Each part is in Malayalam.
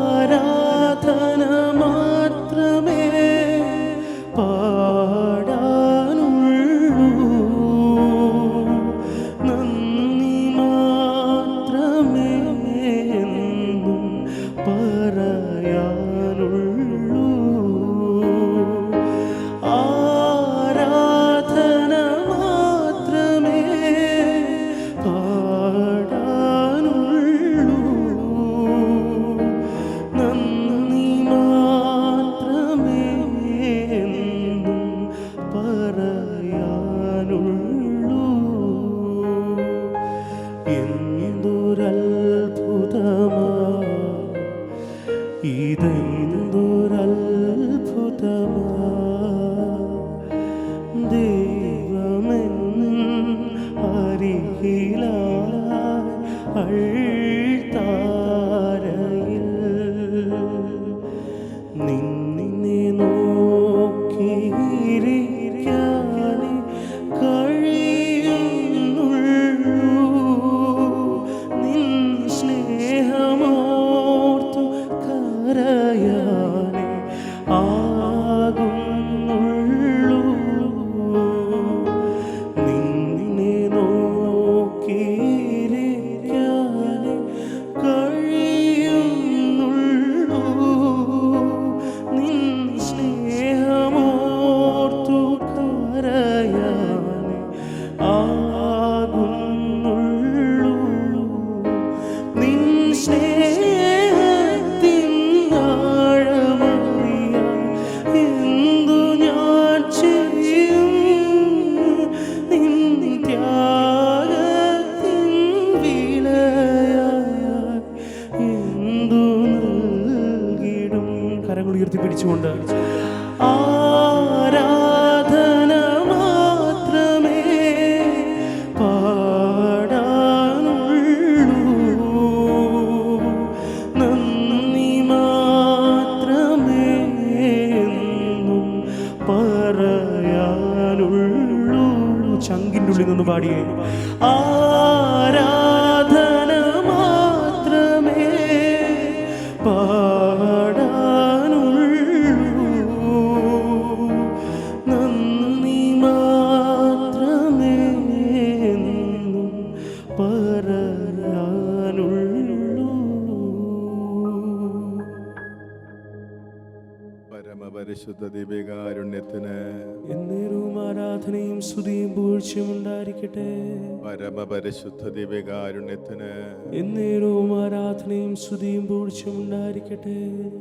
ആരാധന മാത്രമേ പാടാനുള്ളൂ, നന്ദി മാത്രമേ എന്നും പറയാനുള്ളൂ. ആരാധന മാത്രമേ പാടാനുള്ളൂ, നന്ദി മാത്രമേ എന്നും പറയാനുള്ളൂ. എന്തൊരത്ഭുതമാ ഇതെന്തൊരത്ഭുതമാ, ദൈവമെൻ അരികിലായി അൾത്താരയിൽ നിന്നെ നോക്കിയിരിക്കാനേ കഴിയുന്നുള്ളൂ, നിൻ സ്നേഹമോർത്തു കരയാനേ ആകുന്നുള്ളൂ, നിന്നെ നോക്കിയിരിക്കാനേ കഴിയുന്നുള്ളൂ, നിൻ സ്നേഹമോർത്തു കരയാനേ ആകുന്നുള്ളൂ. നിൻ സ്നേഹത്തിൻ ആഴമറിയാൻ എന്തു ഞാൻ ചെയ്യും, നിൻ ത്യാഗത്തിൻ വിലയായി എന്തു നൽകിടും. കരങ്ങൾ ഉയർത്തിപ്പിടിച്ചുകൊണ്ട് ആരാധന മാത്രമേ പാടാനുള്ളൂ, നന്ദി മാത്രമേ എന്നും പറയാനുള്ളൂ. ചങ്കിൻ്റെ ഉള്ളിൽ നിന്ന് പാടിയേ. ആരാധന മാത്രമേ പാടാനുള്ളൂ, നന്ദി മാത്രമേ എന്നും പറയാനുള്ളൂ. പരമപരിശുദ്ധ ദിവ്യകാരുണ്യത്തിന് എന്നേരവും ആരാധനയും സ്തുതിയും പുകഴ്ചയും ഉണ്ടായിരിക്കട്ടെ. പരമപരിശുദ്ധ ദിവ്യകാരുണ്യത്തിന് എന്നേരവും ആരാധനയും സ്തുതിയും പുകഴ്ചയും ഉണ്ടായിരിക്കട്ടെ.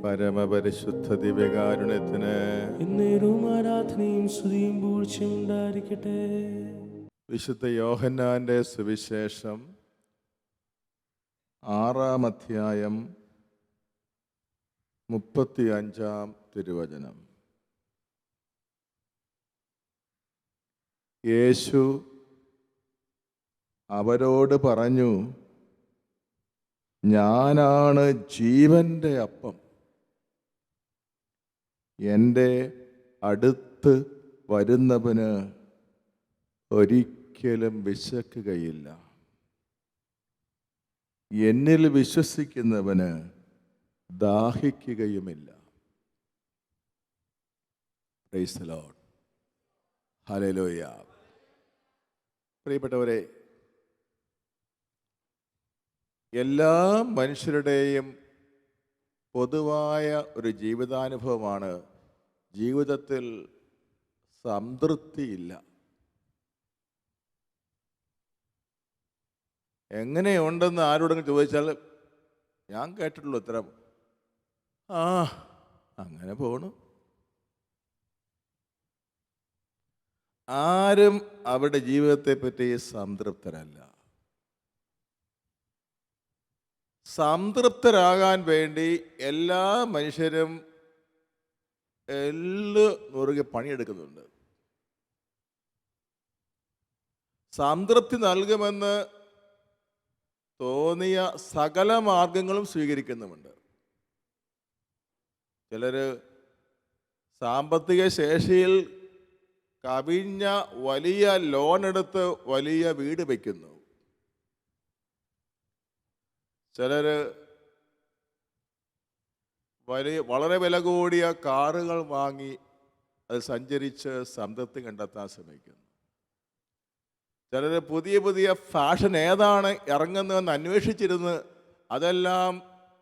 പരമപരിശുദ്ധ ദിവ്യകാരുണ്യത്തിന് എന്നേരവും ആരാധനയും സ്തുതിയും പുകഴ്ചയും ഉണ്ടായിരിക്കട്ടെ. വിശുദ്ധ യോഹന്നാന്റെ സുവിശേഷം 6-ാം അധ്യായം 35-ാം തിരുവചനം. യേശു അവരോട് പറഞ്ഞു, ഞാനാണ് ജീവന്റെ അപ്പം. എൻ്റെ അടുത്ത് വരുന്നവന് ഒരിക്കലും വിശക്കുകയില്ല, എന്നിൽ വിശ്വസിക്കുന്നവന് ദാഹിക്കുകയുമില്ല. Praise the lord. ഹല്ലേലൂയ. പ്രിയപ്പെട്ടവരെ, എല്ലാ മനുഷ്യരുടെയും പൊതുവായ ഒരു ജീവിതാനുഭവമാണ് ജീവിതത്തിൽ സംതൃപ്തിയില്ല. എങ്ങനെയുണ്ടെന്ന് ആരോടെങ്കിലും ചോദിച്ചാൽ ഞാൻ കേട്ടിട്ടുള്ള ഉത്തരം അങ്ങനെ പോണു. ആരും അവരുടെ ജീവിതത്തെപ്പറ്റി സംതൃപ്തരല്ല. സംതൃപ്തരാകാൻ വേണ്ടി എല്ലാ മനുഷ്യരും മുറുകെ പണിയെടുക്കുന്നുണ്ട്. സംതൃപ്തി നൽകുമെന്ന് തോന്നിയ സകല മാർഗങ്ങളും സ്വീകരിക്കുന്നുമുണ്ട്. ചിലർ സാമ്പത്തിക ശേഷിയിൽ കവിഞ്ഞ വലിയ ലോൺ എടുത്ത് വലിയ വീട് വയ്ക്കുന്നു. ചിലര് വളരെ വില കൂടിയ കാറുകൾ വാങ്ങി അത് സഞ്ചരിച്ച് സംതൃപ്തി കണ്ടെത്താൻ ശ്രമിക്കുന്നു. ചിലർ പുതിയ പുതിയ ഫാഷൻ ഏതാണ് ഇറങ്ങുന്നതെന്ന് അന്വേഷിച്ചിരുന്ന് അതെല്ലാം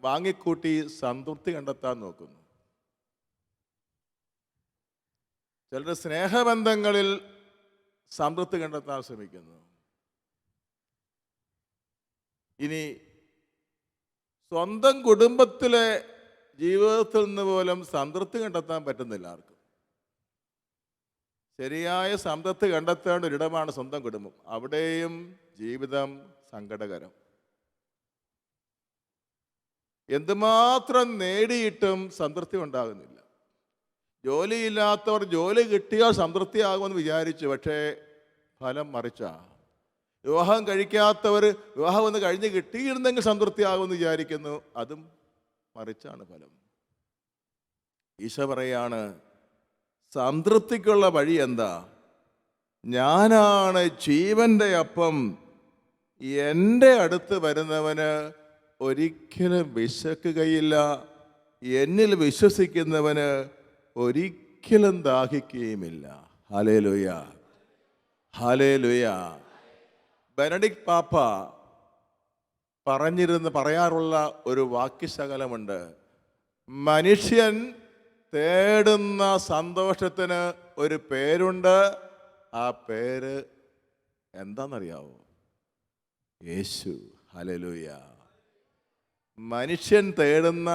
വാങ്ങിക്കൂട്ടി സംതൃപ്തി കണ്ടെത്താൻ നോക്കുന്നു. ചിലർ സ്നേഹബന്ധങ്ങളിൽ സംതൃപ്തി കണ്ടെത്താൻ ശ്രമിക്കുന്നു. ഇനി സ്വന്തം കുടുംബത്തിലെ ജീവിതത്തിൽ നിന്ന് പോലും സംതൃപ്തി കണ്ടെത്താൻ പറ്റുന്നില്ല ആർക്കും. ശരിയായ സംതൃപ്തി കണ്ടെത്തേണ്ട ഒരിടമാണ് സ്വന്തം കുടുംബം. അവിടെയും ജീവിതം സങ്കടകരം. എന്തുമാത്രം നേടിയിട്ടും സംതൃപ്തി ഉണ്ടാകുന്നില്ല. ജോലിയില്ലാത്തവർ ജോലി കിട്ടിയാൽ സംതൃപ്തിയാകുമെന്ന് വിചാരിച്ചു, പക്ഷേ ഫലം മറിച്ചാ. വിവാഹം കഴിക്കാത്തവർ വിവാഹം ഒന്ന് കഴിഞ്ഞ് കിട്ടിയിരുന്നെങ്കിൽ സംതൃപ്തിയാകുമെന്ന് വിചാരിക്കുന്നു, അതും മറിച്ചാണ് ഫലം. ഈശോ പറയാണ്, സംതൃപ്തിക്കുള്ള വഴി എന്താ? ഞാനാണ് ജീവന്റെ അപ്പം, എൻ്റെ അടുത്ത് വരുന്നവന് ഒരിക്കലും വിശക്കുകയില്ല, എന്നിൽ വിശ്വസിക്കുന്നവന് ഒരിക്കലും ദാഹിക്കുകയുമില്ല. Hallelujah, hallelujah. ബെനഡിക്ട് പാപ്പ പറയാറുള്ള ഒരു വാക്യശകലമുണ്ട്. മനുഷ്യൻ തേടുന്ന സന്തോഷത്തിന് ഒരു പേരുണ്ട്. ആ പേര് എന്താണെന്നറിയാവോ? യേശു. ഹല്ലേലൂയ. മനുഷ്യൻ തേടുന്ന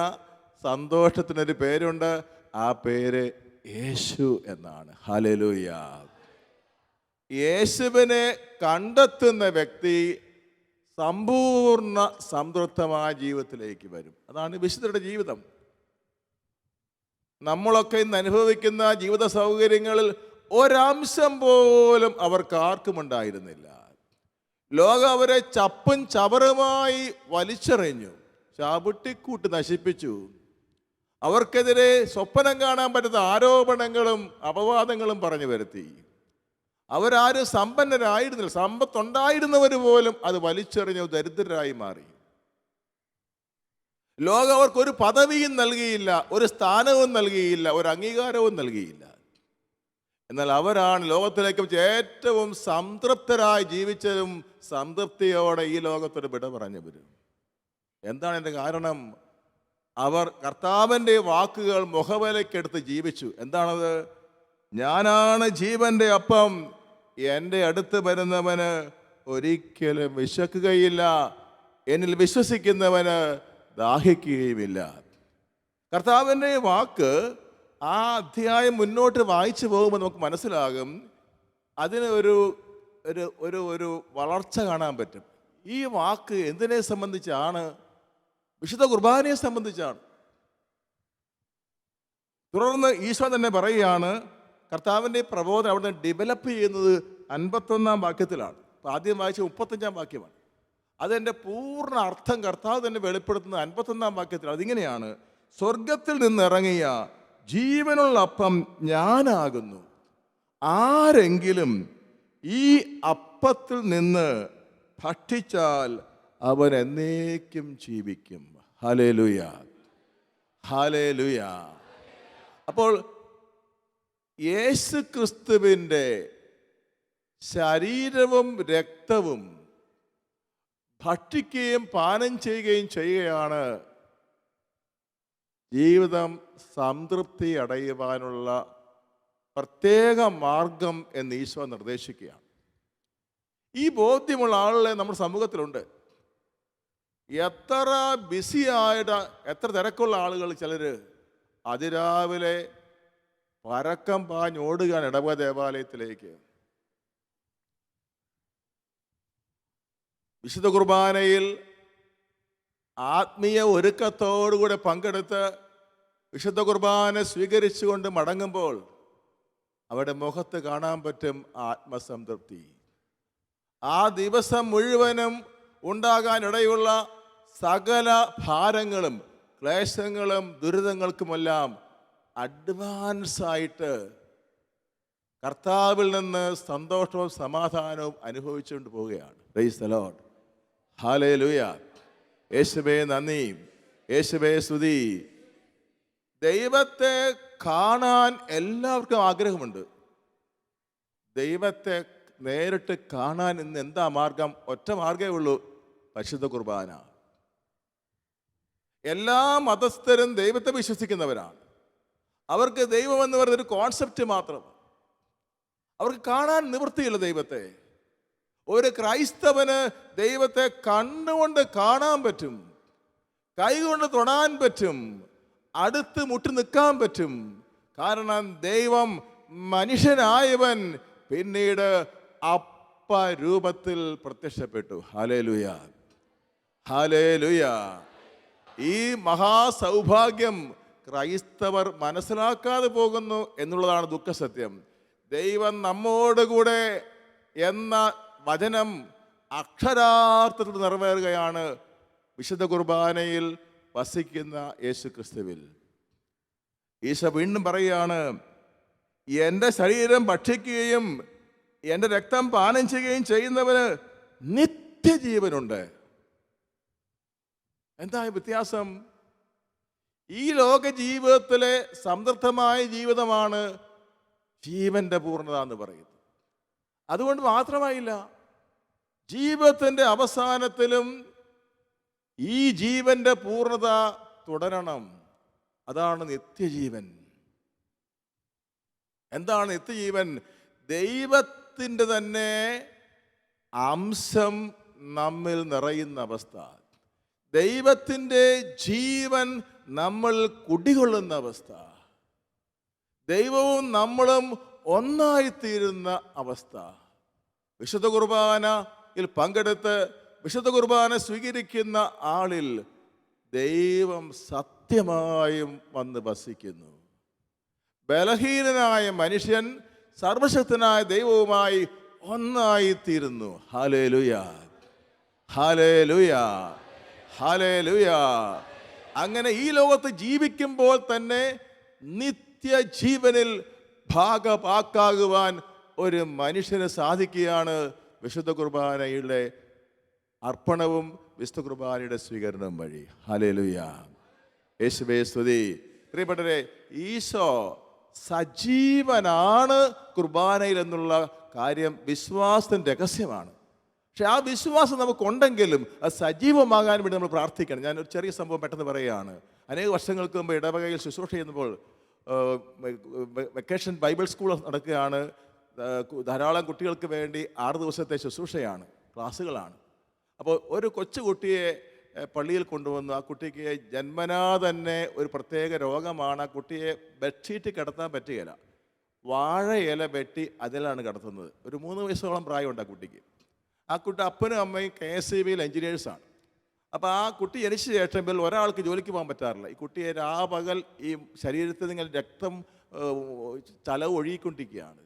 സന്തോഷത്തിനൊരു പേരുണ്ട്. ആ പേര് യേശു എന്നാണ്. ഹല്ലേലൂയ. യേശുവിനെ കണ്ടെത്തുന്ന വ്യക്തി സമ്പൂർണ്ണ സംതൃപ്തമായ ജീവിതത്തിലേക്ക് വരും. അതാണ് വിശുദ്ധരുടെ ജീവിതം. നമ്മളൊക്കെ ഇന്ന് അനുഭവിക്കുന്ന ജീവിത സൗകര്യങ്ങളിൽ ഒരംശം പോലും അവർക്ക് ആർക്കും ഉണ്ടായിരുന്നില്ല. ലോകം അവരെ ചപ്പും ചവറുമായി വലിച്ചെറിഞ്ഞു, ചവിട്ടിക്കൂട്ട് നശിപ്പിച്ചു. അവർക്കെതിരെ സ്വപ്നം കാണാൻ പറ്റുന്ന ആരോപണങ്ങളും അപവാദങ്ങളും പറഞ്ഞു വരുത്തി. അവരാരും സമ്പന്നരായിരുന്നില്ല. സമ്പത്തുണ്ടായിരുന്നവർ പോലും അത് വലിച്ചെറിഞ്ഞു ദരിദ്രരായി മാറി. ലോകം അവർക്കൊരു പദവിയും നൽകിയില്ല, ഒരു സ്ഥാനവും നൽകിയില്ല, ഒരു അംഗീകാരവും നൽകിയില്ല. എന്നാൽ അവരാണ് ലോകത്തിലേക്ക് ഏറ്റവും സംതൃപ്തരായി ജീവിച്ചതും സംതൃപ്തിയോടെ ഈ ലോകത്തൊരു വിട പറഞ്ഞവരും. എന്താണ് എൻ്റെ കാരണം? അവർ കർത്താവിൻ്റെ വാക്കുകൾ മുഖവിലക്കെടുത്ത് ജീവിച്ചു. എന്താണത്? ഞാനാണ് ജീവന്റെ അപ്പം, എൻ്റെ അടുത്ത് വരുന്നവന് ഒരിക്കലും വിശക്കുകയില്ല, എന്നിൽ വിശ്വസിക്കുന്നവന് ദാഹിക്കുകയുമില്ല. കർത്താവിൻ്റെ വാക്ക് ആ അധ്യായം മുന്നോട്ട് വായിച്ചു പോകുമ്പോൾ നമുക്ക് മനസ്സിലാകും അതിന് ഒരു ഒരു ഒരു ഒരു വളർച്ച കാണാൻ പറ്റും. ഈ വാക്ക് എന്തിനെ സംബന്ധിച്ചാണ്? വിശുദ്ധ കുർബാനയെ സംബന്ധിച്ചാണ്. തുടർന്ന് ഈശോ തന്നെ പറയുകയാണ്, കർത്താവിൻ്റെ പ്രബോധനം അവിടെ ഡെവലപ്പ് ചെയ്യുന്നത് 51-ാം വാക്യത്തിലാണ്. അപ്പോൾ ആദ്യം വായിച്ച 35-ാം വാക്യമാണ്. അതെൻ്റെ പൂർണ്ണ അർത്ഥം കർത്താവ് തന്നെ വെളിപ്പെടുത്തുന്നത് 51-ാം വാക്യത്തിലാണ്. അതിങ്ങനെയാണ്: സ്വർഗത്തിൽ നിന്നിറങ്ങിയ ജീവനുള്ള അപ്പം ഞാനാകുന്നു, ആരെങ്കിലും ഈ അപ്പത്തിൽ നിന്ന് ഭക്ഷിച്ചാൽ അവൻ എന്നേക്കും ജീവിക്കും. Hallelujah, hallelujah. അപ്പോൾ യേശു ക്രിസ്തുവിൻ്റെ ശരീരവും രക്തവും ഭക്ഷിക്കുകയും പാനം ചെയ്യുകയും ചെയ്യുകയാണ് ജീവിതം സംതൃപ്തി അടയുവാനുള്ള പ്രത്യേക മാർഗം എന്ന് ഈശോ നിർദ്ദേശിക്കുകയാണ്. ഈ ബോധ്യമുള്ള ആളുകളെ നമ്മുടെ സമൂഹത്തിലുണ്ട്. എത്ര ബിസിയായിട്ട്, എത്ര തിരക്കുള്ള ആളുകൾ, ചിലർ അതിരാവിലെ പരക്കം പാഞ്ഞോടുകയാണ് ഇടവക ദേവാലയത്തിലേക്ക്. വിശുദ്ധ കുർബാനയിൽ ആത്മീയ ഒരുക്കത്തോടുകൂടെ പങ്കെടുത്ത് വിശുദ്ധ കുർബാന സ്വീകരിച്ചുകൊണ്ട് മടങ്ങുമ്പോൾ അവരുടെ മുഖത്ത് കാണാൻ പറ്റും ആത്മസംതൃപ്തി. ആ ദിവസം മുഴുവനും ഉണ്ടാകാനിടയുള്ള സകല ഭാരങ്ങളും ക്ലേശങ്ങളും ദുരിതങ്ങൾക്കുമെല്ലാം അഡ്വാൻസായിട്ട് കർത്താവിൽ നിന്ന് സന്തോഷവും സമാധാനവും അനുഭവിച്ചുകൊണ്ട് പോവുകയാണ്. Price the lord. ഹല്ലേലൂയ. യേശുവേ നന്ദി, യേശുവേ സ്തുതി. ദൈവത്തെ കാണാൻ എല്ലാവർക്കും ആഗ്രഹമുണ്ട്. ദൈവത്തെ നേരിട്ട് കാണാൻ ഇന്ന് എന്താ മാർഗം? ഒറ്റ മാർഗമേ ഉള്ളൂ, പരിശുദ്ധ കുർബാന. എല്ലാ മതസ്ഥരും ദൈവത്തെ വിശ്വസിക്കുന്നവരാണ്. അവർക്ക് ദൈവം എന്ന് പറയുന്നൊരു കോൺസെപ്റ്റ് മാത്രം. അവർക്ക് കാണാൻ നിവൃത്തിയില്ല ദൈവത്തെ. ഒരു ക്രൈസ്തവന് ദൈവത്തെ കണ്ണുകൊണ്ട് കാണാൻ പറ്റും, കൈകൊണ്ട് തൊടാൻ പറ്റും, അടുത്ത് മുട്ടി നിൽക്കാൻ പറ്റും. കാരണം ദൈവം മനുഷ്യനായവൻ പിന്നീട് അപ്പരൂപത്തിൽ പ്രത്യക്ഷപ്പെട്ടു. Hallelujah, hallelujah. ഈ മഹാസൗഭാഗ്യം ക്രൈസ്തവർ മനസ്സിലാക്കാതെ പോകുന്നു എന്നുള്ളതാണ് ദുഃഖസത്യം. ദൈവം നമ്മോടുകൂടെ എന്ന വചനം അക്ഷരാർത്ഥത്തിൽ നിറവേറുകയാണ് വിശുദ്ധ കുർബാനയിൽ വസിക്കുന്ന യേശു ക്രിസ്തുവിൽ. ഈശോ വീണ്ടും പറയുകയാണ്, എൻ്റെ ശരീരം ഭക്ഷിക്കുകയും എൻ്റെ രക്തം പാനം ചെയ്യുകയും ചെയ്യുന്നവന് നിത്യജീവനുണ്ട്. എന്താ വ്യത്യാസം? ഈ ലോക ജീവിതത്തിലെ സംതൃപ്തമായ ജീവിതമാണ് ജീവന്റെ പൂർണ്ണത എന്ന് പറയുന്നത്. അതുകൊണ്ട് മാത്രമായില്ല, ജീവിതത്തിൻ്റെ അവസാനത്തിലും ഈ ജീവന്റെ പൂർണ്ണത തുടരണം. അതാണ് നിത്യജീവൻ. എന്താണ് നിത്യജീവൻ? ദൈവത്തിൻ്റെ തന്നെ അംശം നമ്മിൽ നിറയുന്ന അവസ്ഥ, ദൈവത്തിൻ്റെ ജീവൻ നമ്മൾ കുടികൊള്ളുന്ന അവസ്ഥ, ദൈവവും നമ്മളും ഒന്നായിത്തീരുന്ന അവസ്ഥ. വിശുദ്ധ കുർബാനയിൽ പങ്കെടുത്ത് വിശുദ്ധ കുർബാന സ്വീകരിക്കുന്ന ആളിൽ ദൈവം സത്യമായും വന്ന് വസിക്കുന്നു. ബലഹീനനായ മനുഷ്യൻ സർവശക്തനായ ദൈവവുമായി ഒന്നായിത്തീരുന്നു. Hallelujah, hallelujah, hallelujah. അങ്ങനെ ഈ ലോകത്ത് ജീവിക്കുമ്പോൾ തന്നെ നിത്യജീവനിൽ ഭാഗഭാക്കാകുവാൻ ഒരു മനുഷ്യന് സാധിക്കുകയാണ് വിശുദ്ധ കുർബാനയുടെ അർപ്പണവും വിശുദ്ധ കുർബാനയുടെ സ്വീകരണവും വഴി. ഹല്ലേലൂയ, യേശുവേ സ്തുതി. പ്രിയപ്പെട്ടവരെ, ഈശോ സജീവനാണ് കുർബാനയിൽ എന്നുള്ള കാര്യം വിശ്വാസത്തിൻ്റെ രഹസ്യമാണ്. പക്ഷെ ആ വിശ്വാസം നമുക്കുണ്ടെങ്കിലും അത് സജീവമാകാൻ വേണ്ടി നമ്മൾ പ്രാർത്ഥിക്കണം. ഞാനൊരു ചെറിയ സംഭവം പെട്ടെന്ന് പറയുകയാണ്. അനേക വർഷങ്ങൾക്ക് മുമ്പ് ഇടവകയിൽ ശുശ്രൂഷ ചെയ്യുമ്പോൾ വെക്കേഷൻ ബൈബിൾ സ്കൂൾ നടക്കുകയാണ്. ധാരാളം കുട്ടികൾക്ക് വേണ്ടി 6 ദിവസത്തെ ശുശ്രൂഷയാണ്, ക്ലാസ്സുകളാണ്. അപ്പോൾ ഒരു കൊച്ചുകുട്ടിയെ പള്ളിയിൽ കൊണ്ടുവന്നു. ആ കുട്ടിക്ക് ജന്മനാ തന്നെ ഒരു പ്രത്യേക രോഗമാണ്. ആ കുട്ടിയെ ബെഡ്ഷീറ്റ് കിടത്താൻ പറ്റുകയില്ല. വാഴ ഇല വെട്ടി അതിലാണ് കിടത്തുന്നത്. ഒരു 3 വയസ്സോളം പ്രായമുണ്ട് ആ കുട്ടിക്ക്. ആ കുട്ടി അപ്പനും അമ്മയും KSEBയിൽ എൻജിനീയേഴ്സാണ്. അപ്പോൾ ആ കുട്ടി ജനിച്ച ശേഷം ഒരാൾക്ക് ജോലിക്ക് പോകാൻ പറ്റാറില്ല. ഈ കുട്ടിയെ രാപകൽ ഈ ശരീരത്തിൽ നിങ്ങൾ രക്തം ചലവ് ഒഴുകിക്കൊണ്ടിരിക്കുകയാണ്,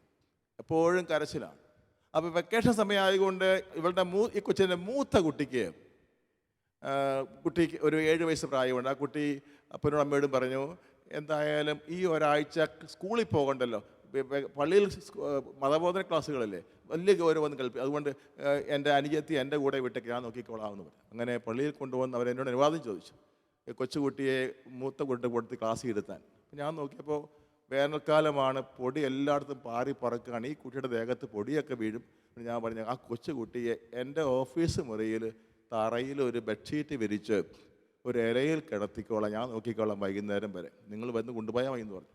എപ്പോഴും കരച്ചിലാണ്. അപ്പോൾ വെക്കേഷൻ സമയമായതുകൊണ്ട് ഇവളുടെ ഈ കൊച്ചിൻ്റെ മൂത്ത കുട്ടിക്ക് ഒരു 7 വയസ്സ് പ്രായമുണ്ട്. ആ കുട്ടി അപ്പനോടും അമ്മയോടും പറഞ്ഞു, എന്തായാലും ഈ ഒരാഴ്ച സ്കൂളിൽ പോകണ്ടല്ലോ, പള്ളിയിൽ മതബോധന ക്ലാസ്സുകളല്ലേ, വലിയ ഗൗരവം കൽപ്പി, അതുകൊണ്ട് എൻ്റെ അനുജത്തി എൻ്റെ കൂടെ വിട്ടേക്ക്, ഞാൻ നോക്കിക്കോളാമെന്ന് പറഞ്ഞു. അങ്ങനെ പള്ളിയിൽ കൊണ്ടുവന്ന് അവരെന്നോട് അനുവാദം ചോദിച്ചു കൊച്ചുകുട്ടിയെ മൂത്ത കുട്ടിയുടെ കൊടുത്ത് ക്ലാസ്സിൽ ഇരുത്താൻ. ഞാൻ നോക്കിയപ്പോൾ വേനൽക്കാലമാണ്, പൊടി എല്ലായിടത്തും പാറി പറക്കുകയാണ്. ഈ കുട്ടിയുടെ ദേഹത്ത് പൊടിയൊക്കെ വീഴും. ഞാൻ പറഞ്ഞു, ആ കൊച്ചുകുട്ടിയെ എൻ്റെ ഓഫീസ് മുറിയിൽ തറയിൽ ഒരു ബെഡ്ഷീറ്റ് വിരിച്ച് ഒരു ഇലയിൽ കിടത്തിക്കോളാം, ഞാൻ നോക്കിക്കോളാം വൈകുന്നേരം വരെ, നിങ്ങൾ വന്ന് കൊണ്ടുപോയാൽ മതി എന്ന് പറഞ്ഞു.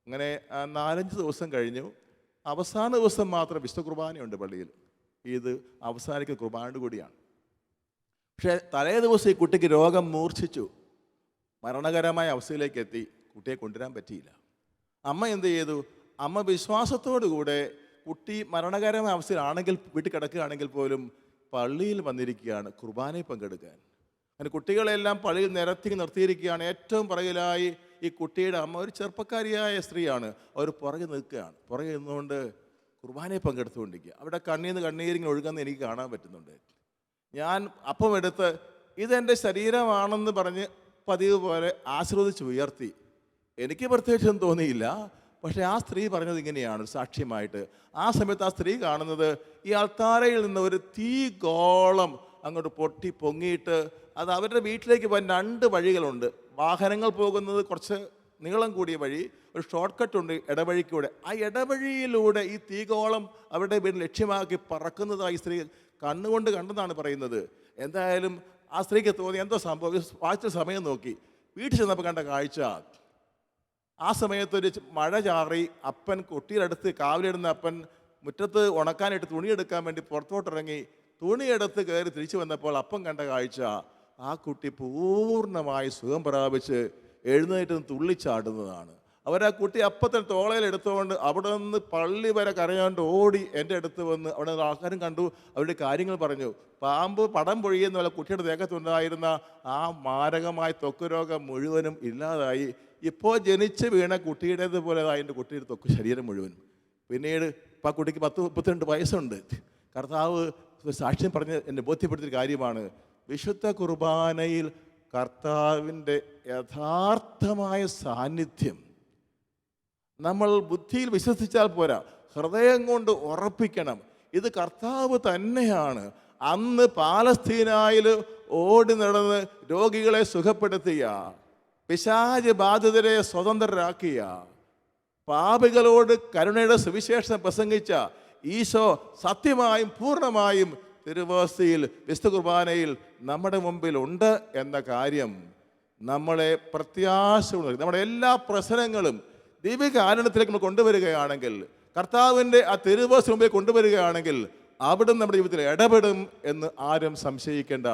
അങ്ങനെ 4-5 ദിവസം കഴിഞ്ഞു. അവസാന ദിവസം മാത്രം വിശുദ്ധ കുർബാനയുണ്ട് പള്ളിയിൽ. ഇത് അവസാനിക്കുന്ന കുർബാനയുടെ കൂടിയാണ്. പക്ഷേ തലേ ദിവസം ഈ കുട്ടിക്ക് രോഗം മൂർച്ഛിച്ചു, മരണകരമായ അവസ്ഥയിലേക്ക് എത്തി. കുട്ടിയെ കൊണ്ടുവരാൻ പറ്റിയില്ല. അമ്മ എന്ത് ചെയ്തു? അമ്മ വിശ്വാസത്തോടു കൂടെ കുട്ടി മരണകരമായ അവസ്ഥയിലാണെങ്കിൽ, വീട്ടിൽ കിടക്കുകയാണെങ്കിൽ പോലും പള്ളിയിൽ വന്നിരിക്കുകയാണ് കുർബാനയിൽ പങ്കെടുക്കാൻ. അങ്ങനെ കുട്ടികളെല്ലാം പള്ളിയിൽ നിരത്തി നിർത്തിയിരിക്കുകയാണ്. ഏറ്റവും പുറകിലായി ഈ കുട്ടിയുടെ അമ്മ, ഒരു ചെറുപ്പക്കാരിയായ സ്ത്രീയാണ്, അവർ പുറകെ നിൽക്കുകയാണ്. പുറകെ നിന്നുകൊണ്ട് കുർബാനയിൽ പങ്കെടുത്തുകൊണ്ടിരിക്കുക. അവിടെ കണ്ണീന്ന് കണ്ണീരിങ്ങനെ ഒഴുകുന്ന എനിക്ക് കാണാൻ പറ്റുന്നുണ്ട്. ഞാൻ അപ്പം എടുത്ത് ഇതെൻ്റെ ശരീരമാണെന്ന് പറഞ്ഞ് പതിവ് പോലെ ആശീർവദിച്ച് ഉയർത്തി. എനിക്ക് പ്രത്യേകിച്ചൊന്നും തോന്നിയില്ല. പക്ഷേ ആ സ്ത്രീ പറഞ്ഞത് ഇങ്ങനെയാണ് സാക്ഷ്യമായിട്ട്. ആ സമയത്ത് ആ സ്ത്രീ കാണുന്നത് ഈ അൾത്താരയിൽ നിന്ന് ഒരു തീ ഗോളം അങ്ങോട്ട് പൊട്ടി പൊങ്ങിയിട്ട് അത് അവരുടെ വീട്ടിലേക്ക് പോകാൻ 2 വഴികളുണ്ട്. വാഹനങ്ങൾ പോകുന്നത് കുറച്ച് നീളം കൂടിയ വഴി, ഒരു ഷോർട്ട് കട്ട് ഉണ്ട് ഇടവഴിക്കൂടെ. ആ ഇടവഴിയിലൂടെ ഈ തീഗോളം അവരുടെ വീട് ലക്ഷ്യമാക്കി പറക്കുന്നതായി സ്ത്രീ കണ്ണുകൊണ്ട് കണ്ടെന്നാണ് പറയുന്നത്. എന്തായാലും ആ സ്ത്രീക്ക് തോന്നി എന്തോ സംഭവം. വായിച്ച സമയം നോക്കി വീട്ടിൽ ചെന്നപ്പോൾ കണ്ട കാഴ്ച, ആ സമയത്തൊരു മഴ ചാറി. അപ്പൻ കുട്ടിയുടെ കാവിലിടുന്ന അപ്പൻ മുറ്റത്ത് ഉണക്കാനായിട്ട് തുണിയെടുക്കാൻ വേണ്ടി പുറത്തോട്ടിറങ്ങി. തുണിയെടുത്ത് കയറി തിരിച്ചു വന്നപ്പോൾ അപ്പം കണ്ട കാഴ്ച, ആ കുട്ടി പൂർണ്ണമായി സുഖം പ്രാപിച്ച് എഴുന്നേറ്റ് തുള്ളിച്ചാടുന്നതാണ്. അവരാ കുട്ടി അപ്പത്തെ തോളയിൽ എടുത്തുകൊണ്ട് അവിടെ നിന്ന് പള്ളി വരെ കരയാണ്ട് ഓടി എൻ്റെ അടുത്ത് വന്ന് അവിടെ ആൾക്കാരും കണ്ടു, അവരുടെ കാര്യങ്ങൾ പറഞ്ഞു. പാമ്പ് പടം പൊഴിയുന്ന പോലെ കുട്ടിയുടെ ദേഹത്തുണ്ടായിരുന്ന ആ മാരകമായ ത്വക്ക് രോഗം മുഴുവനും ഇല്ലാതായി. ഇപ്പോൾ ജനിച്ച് വീണ കുട്ടിയുടേതുപോലെ അതിൻ്റെ കുട്ടിയുടെ ത്വക്ക് ശരീരം മുഴുവനും. പിന്നീട് ഇപ്പം ആ കുട്ടിക്ക് 32 വയസ്സുണ്ട്. കർത്താവ് സാക്ഷ്യം പറഞ്ഞ് എന്നെ ബോധ്യപ്പെടുത്തിയ കാര്യമാണ്, വിശുദ്ധ കുർബാനയിൽ കർത്താവിൻ്റെ യഥാർത്ഥമായ സാന്നിധ്യം നമ്മൾ ബുദ്ധിയിൽ വിശ്വസിച്ചാൽ പോരാ, ഹൃദയം കൊണ്ട് ഉറപ്പിക്കണം. ഇത് കർത്താവ് തന്നെയാണ്. അന്ന് പാലസ്തീനായിൽ ഓടി നടന്ന് രോഗികളെ സുഖപ്പെടുത്തിയ, പിശാച് ബാധിതരെ സ്വതന്ത്രരാക്കിയ, പാപികളോട് കരുണയുടെ സുവിശേഷം പ്രസംഗിച്ച ഈശോ സത്യമായും പൂർണ്ണമായും തിരുവോസ്തിയിൽ വിശുദ്ധ കുർബാനയിൽ നമ്മുടെ മുമ്പിൽ ഉണ്ട് എന്ന കാര്യം നമ്മളെ പ്രത്യാശ, നമ്മുടെ എല്ലാ പ്രശ്നങ്ങളും ദൈവികാരണത്തിലേക്ക് നമ്മൾ കൊണ്ടുവരികയാണെങ്കിൽ, കർത്താവിൻ്റെ ആ തിരുവോസ്തി മുമ്പിൽ കൊണ്ടുവരികയാണെങ്കിൽ അവിടുന്ന് നമ്മുടെ ജീവിതത്തിൽ ഇടപെടും എന്ന് ആരും സംശയിക്കേണ്ട.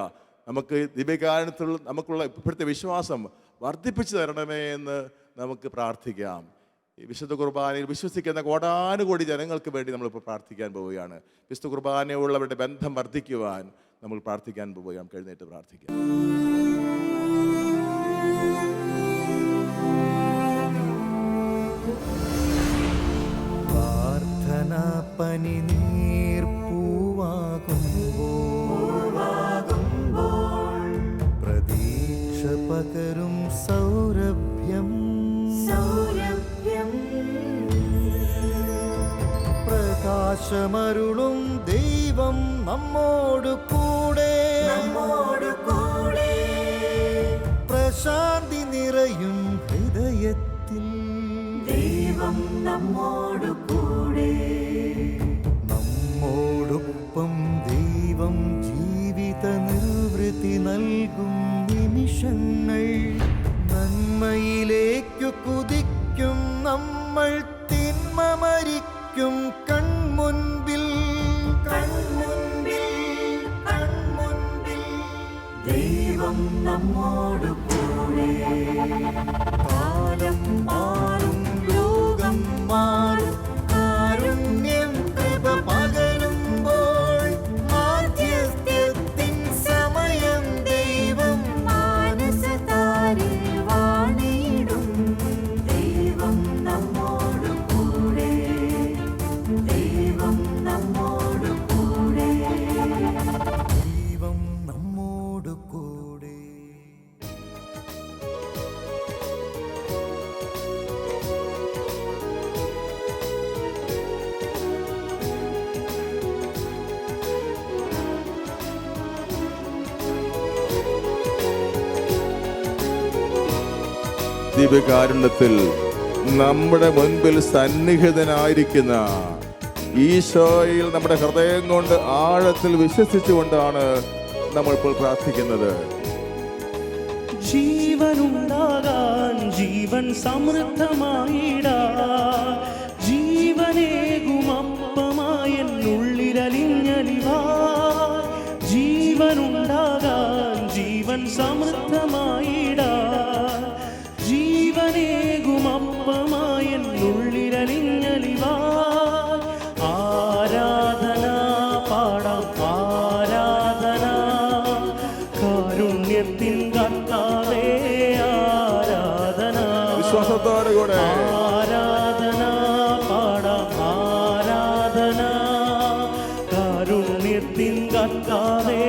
നമുക്ക് ദൈവികാരണത്തിൽ നമുക്കുള്ള ഇപ്പോഴത്തെ വിശ്വാസം വർദ്ധിപ്പിച്ചു തരണമേ എന്ന് നമുക്ക് പ്രാർത്ഥിക്കാം. ഈ വിശുദ്ധ കുർബാനയിൽ വിശ്വസിക്കുന്ന കോടാനുകോടി ജനങ്ങൾക്ക് വേണ്ടി നമ്മളിപ്പോൾ പ്രാർത്ഥിക്കാൻ പോവുകയാണ്. വിശുദ്ധ കുർബാനയുള്ളവരുടെ ബന്ധം വർദ്ധിക്കുവാൻ നമ്മൾ പ്രാർത്ഥിക്കാൻ പോവുകയാണ്. എഴുന്നേറ്റ് പ്രാർത്ഥിക്കാം. പ്രാർത്ഥനാ പനിനീർ പൂവാകുമ്പോൾ പ്രതീക്ഷ പകരും സൗരഭ്യം പ്രകാശമരുളും ദൈവം നമ്മോടു കൂടെ പ്രശാന്തി നിറയും ഹൃദയത്തിൽ ദൈവം നമ്മോടു കൂടെ. നമ്മോടൊപ്പം ദൈവം ജീവിത നിർവൃത്തി നൽകും നിമിഷങ്ങൾ. നന്മയിലേക്കു കുതിക്കും നമ്മൾ, തിന്മ മരിക്കും കൺമുൻപിൽ. ദൈവം നമ്മോടു കൂടെ. കാലം മാറും, ലോകം മാറും, കാരുണ്യം കൃപ പകരുമ്പോൾ മാധ്യസ്ഥ്യത്തിൻ സമയം ദൈവം മാനസതാരിൽ വാണിടും. ദൈവം നമ്മോടു കൂടെ, ദൈവം നമ്മോടു കൂടെ, ദൈവം നമ്മോടു കൂടെ. ദിവ്യകാരുണ്യത്തിൽ നമ്മുടെ മുൻപിൽ സന്നിഹിതനായിരിക്കുന്ന ഈശോയിൽ നമ്മുടെ ഹൃദയം കൊണ്ട് ആഴത്തിൽ വിശ്വസിച്ചുകൊണ്ടാണ് നമ്മൾ ഇപ്പോൾ പ്രാർത്ഥിക്കുന്നത്. ജീവനുണ്ടാകാൻ ജീവൻ സമൃദ്ധമായിടാൻ ജീവനേകുമപ്പമായെന്നുള്ളിലലിഞ്ഞലിവാൻ ജീവനുണ്ടാകാൻ ജീവൻ സമൃദ്ധമായിടാൻ ജീവനേകുമപ്പമായെന്നുള്ളിലലിഞ്ഞലിവാൻ ആരാധന പാടാം ആരാധന കാരുണ്യത്തിൻ കർത്താവേ ആരാധന വിശ്വാസത്തോടെ കൂടെ ആരാധന പാടാം ആരാധന കാരുണ്യത്തിൻ കർത്താവേ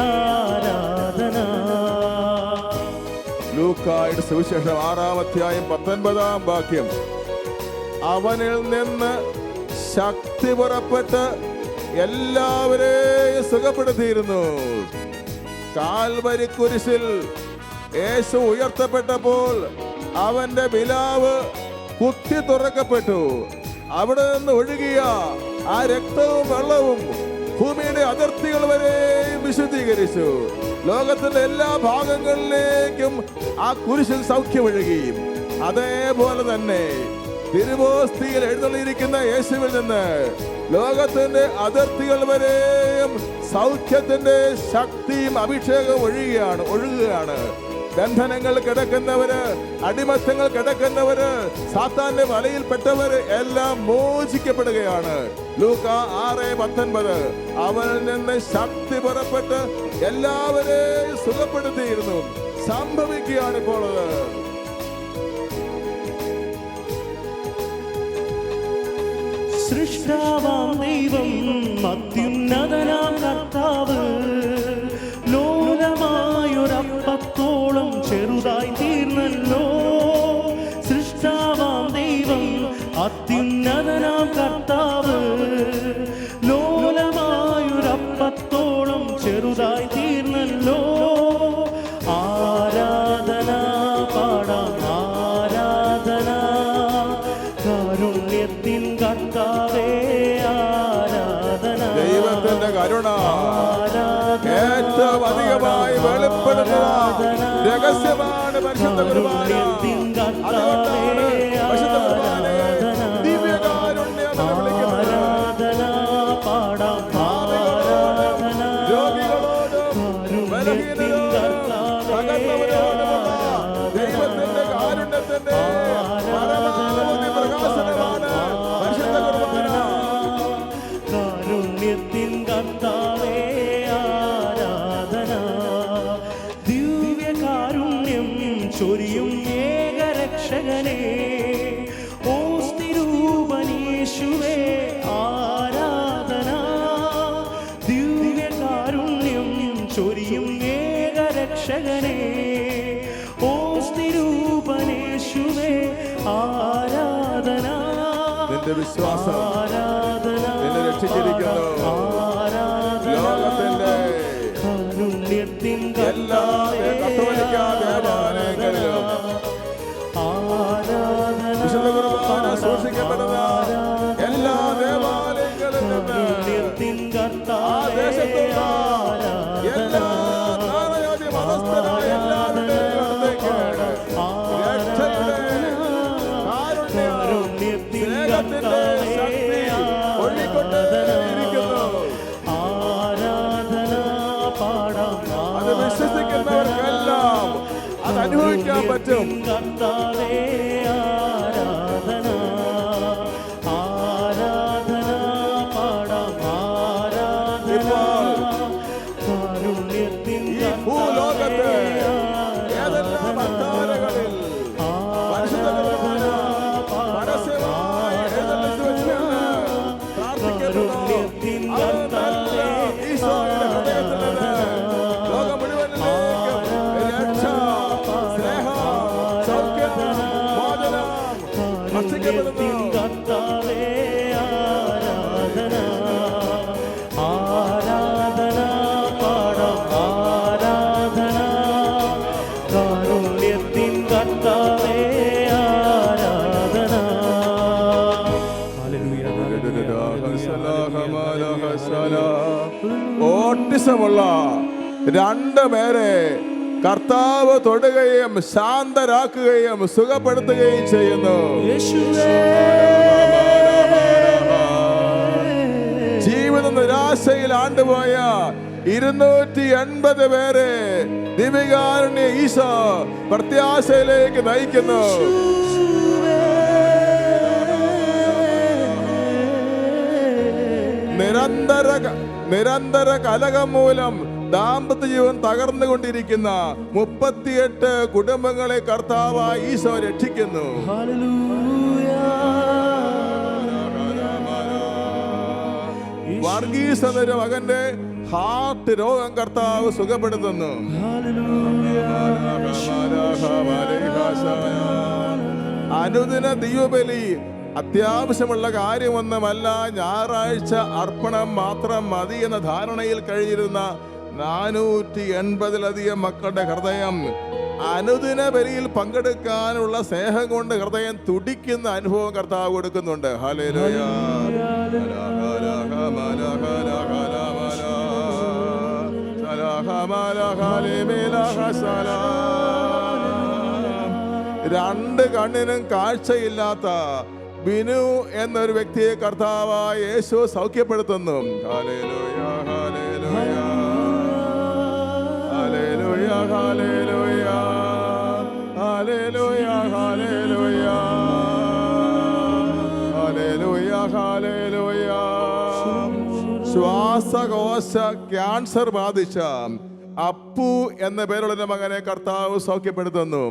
ആരാധന. ലൂക്കായുടെ സുവിശേഷം 6-ാം അധ്യായം 19-ാം വാക്യം. അവനിൽ നിന്ന് ശക്തി പുറപ്പെട്ട് എല്ലാവരെയും സുഖപ്പെടുത്തിയിരുന്നു. കാൽവരി കുരിശിൽ യേശു ഉയർത്തപ്പെട്ടപ്പോൾ അവന്റെ വിലാവ് കുത്തി തുറക്കപ്പെട്ടു. അവിടെ നിന്ന് ഒഴുകിയ ആ രക്തവും വെള്ളവും ഭൂമിയുടെ അതിർത്തികൾ വരെയും വിശുദ്ധീകരിച്ചു. ലോകത്തിന്റെ എല്ലാ ഭാഗങ്ങളിലേക്കും ആ കുരിശിൽ സൗഖ്യമൊഴുകി. അതേപോലെ തന്നെ തിരുവോസ്തിയിൽ എഴുന്നള്ളിയിരിക്കുന്ന യേശുവിൽ നിന്ന് ലോകത്തിന്റെ അതിർത്തികൾ വരെയും സൗഖ്യത്തിന്റെ ശക്തിയും അഭിഷേകവും ഒഴുകുകയാണ്. ബന്ധനങ്ങൾ കിടക്കുന്നവര്, അടിമത്തങ്ങൾ കിടക്കുന്നവര്, സാത്താന്റെ വലയിൽപ്പെട്ടവര് എല്ലാം മോചിക്കപ്പെടുകയാണ്. ലൂക്ക 6:19 അവനിൽ നിന്ന് ശക്തി പുറപ്പെട്ട് എല്ലാവരെയും സുഖപ്പെടുത്തിയിരുന്നു. സംഭവിക്കുകയാണ് ഇപ്പോൾ അത്. സൃഷ്ടാവാം ദൈവം അത്യുന്നതനാം കർത്താവ് ലോലമായൊരപ്പത്തോളം ചെറുതായി തീർന്നല്ലോ. സൃഷ്ടാവാം ദൈവം അത്യുന്നതനാം കർത്താവ് ലോലമായൊരപ്പത്തോളം ചെറുതായി തീർന്നല്ലോ. ആരാധന പാടാം ആരാധന കാരുണ്യത്തിൻ കർത്താവേ ആരാധന. ദൈവത്തിന്റെ കരുണ ഏറ്റവും അധികമായി വെളിപ്പെടുത്തുന്ന രഹസ്യമാണ് പരിശുദ്ധ കുർബാന. അതുകൊണ്ടാണ് പരിശുദ്ധ കുർബാനയെ ദിവ്യകാരുണ്യം എന്ന് വിളിക്കുന്നത്. രോഗികളോടും ബലഹീനരോടും തകർന്നവരോടുമുള്ള ദൈവത്തിന്റെ കാരുണ്യത്തിന്റെ പരമാവധി പ്രകാശനമാണ് പരിശുദ്ധ കുർബാന. കാരുണ്യത്തിൻ കർത്താവേ ആരാധന. ദിവ്യകാരുണ്യം ചൊരിയും ഏകരക്ഷകനെ ഓസ്തിരൂപനീശുവേ ആരാധന. ദിവ്യകാരുണ്യം ചൊരിയും ഏകരക്ഷകനെ ഓസ്തിരൂപനീശുവേ ആരാധന. നിന്റെ വിശ്വാസം ആരാധന നിന്നെ രക്ഷിച്ചിരിക്കുന്നു. ലോകത്തിന്റെ കാരുണ്യത്തിൻ എല്ലാ കത്തോലിക്ക ദേവാലയങ്ങളിലും വിശുദ്ധ കുർബാന സൂക്ഷിക്കപ്പെടുന്ന എല്ലാ ദേവാലയങ്ങളിൽ നിന്ന് ആ ദേശത്തുള്ള എല്ലാ നാനാജാതി മതസ്ഥരായ എല്ലാവരുടെയും അടുത്തേക്ക് രക്ഷയുടെ കാരുണ്യം സ്നേഹത്തിന്റെ ശക്തി ഒഴുകിക്കൊണ്ടേയിരിക്കുന്നു. അത് വിശ്വസിക്കുന്നവർക്കെല്ലാം അത് അനുഭവിക്കാൻ പറ്റും. കർത്താവേ ആരാധന ആരാധന പാടാം ആരാധന. കാരുണ്യത്തിൻ ഈ ഭൂലോകത്ത് ഏതെല്ലാം അത്താരകളിൽ പരിശുദ്ധ കുർബാന പരസ്യമായി എഴുന്നള്ളിച്ചു വെച്ചുകൊണ്ട് പ്രാർത്ഥിക്കപ്പെടുന്നു. അതെല്ലാം ഈശോയുടെ ഹൃദയത്തിൽ നിന്ന് ലോകം മുഴുവനിലേക്കും രക്ഷ, സ്നേഹം, സൗഖ്യം, മോചനം ഭക്ഷിക്കപ്പെടുന്നു. കർത്താവേ ആരാധന ആരാധന പാടാം ആരാധന. കാരുണ്യത്തിൻ കർത്താവേ ആരാധന. ഓട്ടിസമുള്ള 2 പേരെ കർത്താവ് തൊടുകയും ശാന്തരാക്കുകയും സുഖപ്പെടുത്തുകയും ചെയ്യുന്നു. ജീവിത നിരാശയിൽ ആണ്ടുപോയ 280 പേരെ ദിവ്യകാരുണ്യ ഈശോ പ്രത്യാശയിലേക്ക് നയിക്കുന്നു. നിരന്തര കലഹം മൂലം ദാമ്പത്യ ജീവൻ തകർന്നുകൊണ്ടിരിക്കുന്ന 38 കുടുംബങ്ങളെ കർത്താവായ ഈശോ രക്ഷിക്കുന്നു. വർഗീസ് എന്നൊരു മകന്റെ ഹാർട്ട് രോഗം കർത്താവ് സുഖപ്പെടുത്തുന്നു. അനുദിന ദൈവബലി അത്യാവശ്യമുള്ള കാര്യമൊന്നുമല്ല, ഞായറാഴ്ച അർപ്പണം മാത്രം മതി എന്ന ധാരണയിൽ കഴിഞ്ഞിരുന്ന 480-ലധികം മക്കളുടെ ഹൃദയം അനുദിന ബലിയിൽ പങ്കെടുക്കാനുള്ള സ്നേഹം കൊണ്ട് ഹൃദയം തുടിക്കുന്ന അനുഭവം കർത്താവ് കൊടുക്കുന്നുണ്ട്. ഹല്ലേലൂയ. രണ്ട് കണ്ണിനും കാഴ്ചയില്ലാത്ത ബിനു എന്നൊരു വ്യക്തിയെ കർത്താവായ യേശു സൗഖ്യപ്പെടുത്തുന്നു. Hallelujah, hallelujah, hallelujah, hallelujah, hallelujah, hallelujah, hallelujah, hallelujah. ശ്വാസകോശ ക്യാൻസർ ബാധിച്ച അപ്പു എന്ന പേരുള്ള മകനെ കർത്താവ് സൗഖ്യപ്പെടുത്തുന്നു.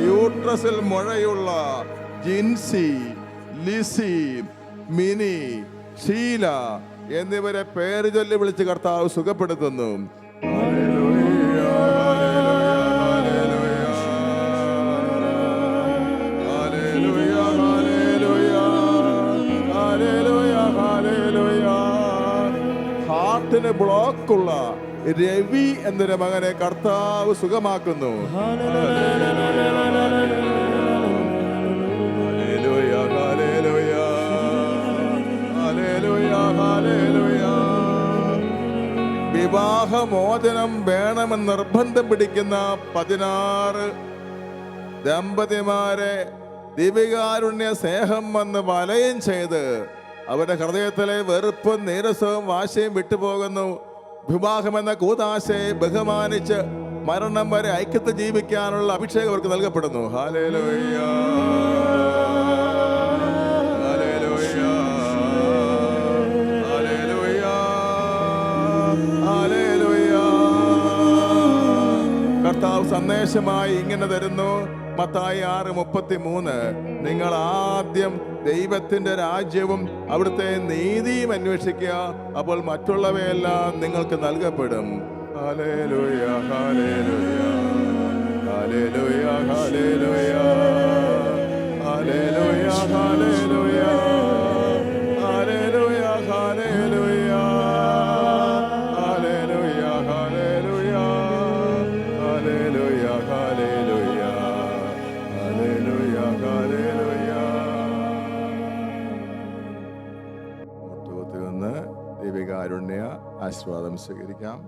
യൂട്രസിൽ മുഴയുള്ള ജിൻസി, ലിസി, മിനി, ഷീല എന്നിവരെ പേര് ചൊല്ലി വിളിച്ച് കർത്താവ് സുഖപ്പെടുത്തുന്നു. ഹാർട്ടിന് ബ്ലോക്കുള്ള രവി എന്നൊരു മകനെ കർത്താവ് സുഖമാക്കുന്നു. വിവാഹമോചനം വേണമെന്ന് നിർബന്ധം പിടിക്കുന്ന 16 ദമ്പതിമാരെ ദിവ്യകാരുണ്യ സ്നേഹം വന്ന് വലയം ചെയ്ത് അവരുടെ ഹൃദയത്തിലെ വെറുപ്പും നീരസവും വാശയും വിട്ടുപോകുന്നു. വിവാഹം എന്ന കൂതാശയെ ബഹുമാനിച്ച് മരണം വരെ ഐക്യത്തിൽ ജീവിക്കാനുള്ള അഭിഷേകം അവർക്ക് നൽകപ്പെടുന്നു. Hallelujah, hallelujah, hallelujah, hallelujah. കർത്താവ് സന്ദേശമായി ഇങ്ങനെ തരുന്നു. മത്തായി 6:33, നിങ്ങൾ ആദ്യം ദൈവത്തിന്റെ രാജ്യവും അവിടുത്തെ നീതിയും അന്വേഷിക്കുക, അപ്പോൾ മറ്റുള്ളവയെല്ലാം നിങ്ങൾക്ക് നൽകപ്പെടും. Hallelujah, hallelujah, hallelujah, hallelujah, hallelujah, hallelujah, hallelujah, hallelujah, hallelujah, hallelujah, hallelujah, hallelujah, hallelujah, hallelujah. മുട്ടുകുത്തി നിന്ന് ദൈവികാരുണ്യ ആശീർവാദം സ്വീകരിക്കാം.